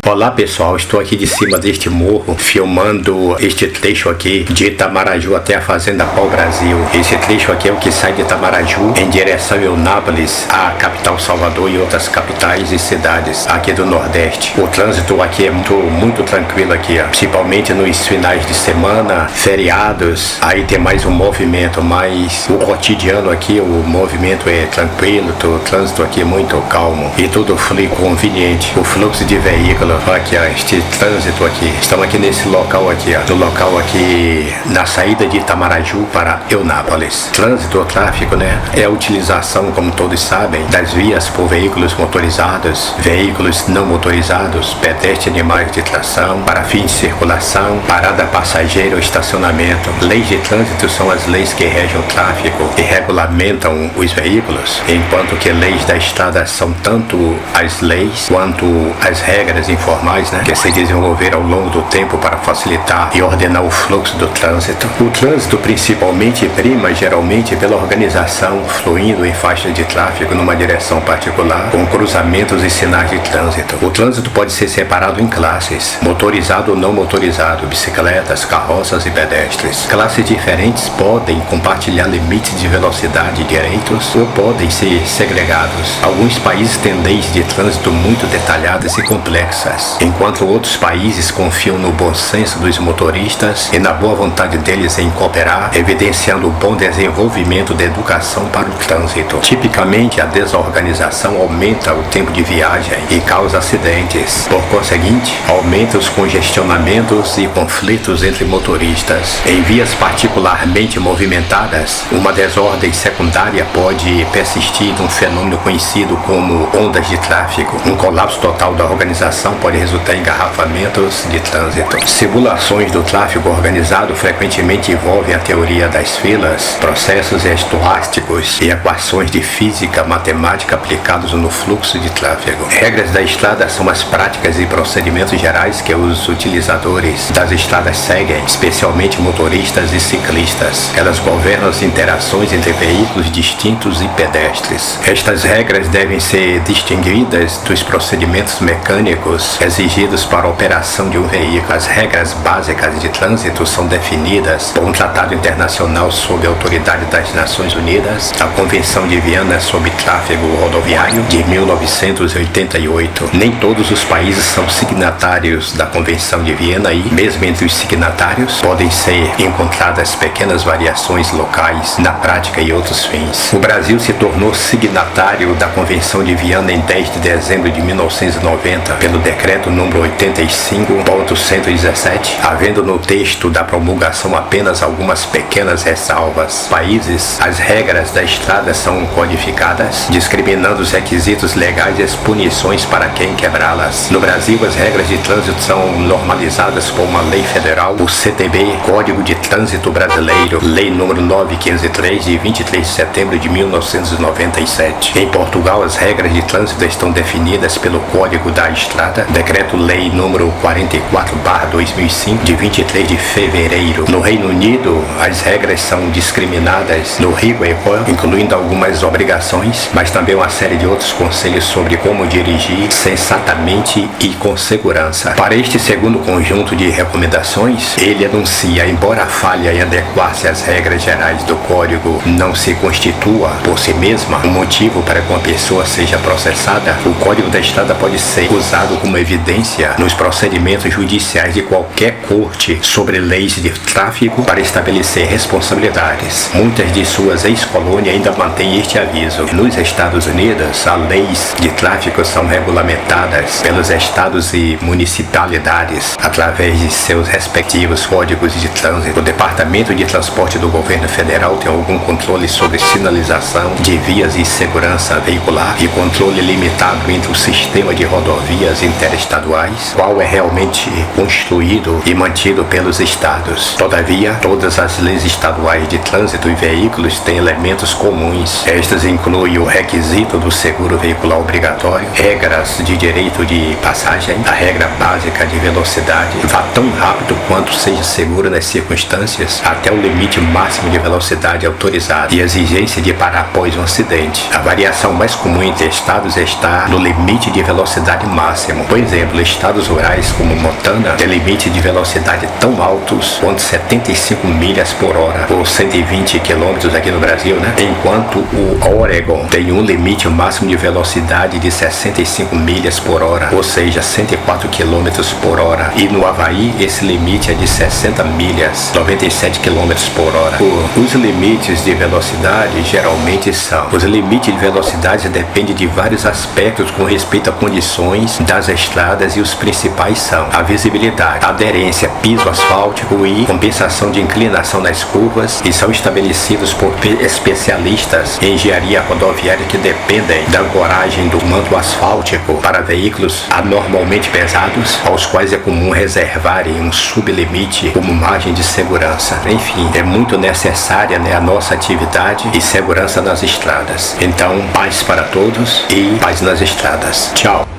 Olá pessoal, estou aqui de cima deste morro filmando este trecho aqui de Itamaraju até a Fazenda Pau Brasil. Esse trecho aqui é o que sai de Itamaraju em direção a Eunápolis, a capital Salvador e outras capitais e cidades aqui do Nordeste. O trânsito aqui é muito tranquilo aqui, principalmente nos finais de semana, feriados, aí tem mais um movimento, mas o cotidiano aqui, o movimento é tranquilo, o trânsito aqui é muito calmo e tudo flui conveniente. O fluxo de veículos aqui, ó, este trânsito aqui, estamos aqui nesse local aqui, ó, no local aqui na saída de Itamaraju para Eunápolis. Trânsito ou tráfego, né, é a utilização, como todos sabem, das vias por veículos motorizados, veículos não motorizados, pedestres, animais de tração, para fins de circulação, parada passageira ou estacionamento. Leis de trânsito são as leis que regem o tráfego e regulamentam os veículos, enquanto que leis da estrada são tanto as leis quanto as regras informais, né, que se desenvolveram ao longo do tempo para facilitar e ordenar o fluxo do trânsito. O trânsito principalmente prima geralmente pela organização, fluindo em faixas de tráfego numa direção particular, com cruzamentos e sinais de trânsito. O trânsito pode ser separado em classes, motorizado ou não motorizado, bicicletas, carroças e pedestres. Classes diferentes podem compartilhar limites de velocidade e direitos ou podem ser segregados. Alguns países têm leis de trânsito muito detalhadas e complexas, enquanto outros países confiam no bom senso dos motoristas e na boa vontade deles em cooperar, evidenciando o bom desenvolvimento da educação para o trânsito. Tipicamente, a desorganização aumenta o tempo de viagem e causa acidentes. Por conseguinte, aumenta os congestionamentos e conflitos entre motoristas. Em vias particularmente movimentadas, uma desordem secundária pode persistir num fenômeno conhecido como ondas de tráfego. Um colapso total da organização pode resultar em engarrafamentos de trânsito. Simulações do tráfego organizado frequentemente envolvem a teoria das filas, processos estoásticos e equações de física matemática aplicados no fluxo de tráfego. Regras da estrada são as práticas e procedimentos gerais que os utilizadores das estradas seguem, especialmente motoristas e ciclistas. Elas governam as interações entre veículos distintos e pedestres. Estas regras devem ser distinguidas dos procedimentos mecânicos exigidos para a operação de um veículo. As regras básicas de trânsito são definidas por um tratado internacional sob a autoridade das Nações Unidas, a Convenção de Viena sobre Tráfego Rodoviário de 1988. Nem todos os países são signatários da Convenção de Viena e, mesmo entre os signatários, podem ser encontradas pequenas variações locais na prática e outros fins. O Brasil se tornou signatário da Convenção de Viena em 10 de dezembro de 1990 pelo decreto número 85.117, havendo no texto da promulgação apenas algumas pequenas ressalvas. Países, as regras da estrada são codificadas, discriminando os requisitos legais e as punições para quem quebrá-las. No Brasil, as regras de trânsito são normalizadas por uma lei federal, o CTB, Código de Trânsito Brasileiro, Lei número 9.503, de 23 de setembro de 1997. Em Portugal, as regras de trânsito estão definidas pelo Código da Estrada, Decreto-Lei número 44/2005, de 23 de fevereiro. No Reino Unido, as regras são discriminadas no Highway Code, incluindo algumas obrigações, mas também uma série de outros conselhos sobre como dirigir sensatamente e com segurança. Para este segundo conjunto de recomendações, ele anuncia, embora a falha em adequar-se às regras gerais do Código não se constitua por si mesma um motivo para que uma pessoa seja processada, o Código da Estrada pode ser usado como evidência nos procedimentos judiciais de qualquer corte sobre leis de tráfego para estabelecer responsabilidades. Muitas de suas ex-colônias ainda mantêm este aviso. Nos Estados Unidos, as leis de tráfego são regulamentadas pelos estados e municipalidades através de seus respectivos códigos de trânsito. O Departamento de Transporte do Governo Federal tem algum controle sobre sinalização de vias e segurança veicular e controle limitado entre o sistema de rodovias interestaduais, qual é realmente construído e mantido pelos estados. Todavia, todas as leis estaduais de trânsito e veículos têm elementos comuns. Estas incluem o requisito do seguro veicular obrigatório, regras de direito de passagem, a regra básica de velocidade, vá tão rápido quanto seja seguro nas circunstâncias distâncias até o limite máximo de velocidade autorizado e exigência de parar após um acidente. A variação mais comum entre estados está no limite de velocidade máximo. Por exemplo, estados rurais como Montana têm limite de velocidade tão altos quanto 75 milhas por hora, ou 120 km aqui no Brasil, né? Enquanto o Oregon tem um limite máximo de velocidade de 65 milhas por hora, ou seja, 104 km por hora. E no Havaí, esse limite é de 60 milhas, 97 km por hora. Os limites de velocidade geralmente são: os limites de velocidade dependem de vários aspectos com respeito a condições das estradas, e os principais são a visibilidade, a aderência, piso asfáltico e compensação de inclinação nas curvas, e são estabelecidos por especialistas em engenharia rodoviária que dependem da ancoragem do manto asfáltico para veículos anormalmente pesados, aos quais é comum reservarem um sublimite como margem de segurança. Enfim, é muito necessária, né, a nossa atividade e segurança nas estradas. Então, paz para todos e paz nas estradas. Tchau.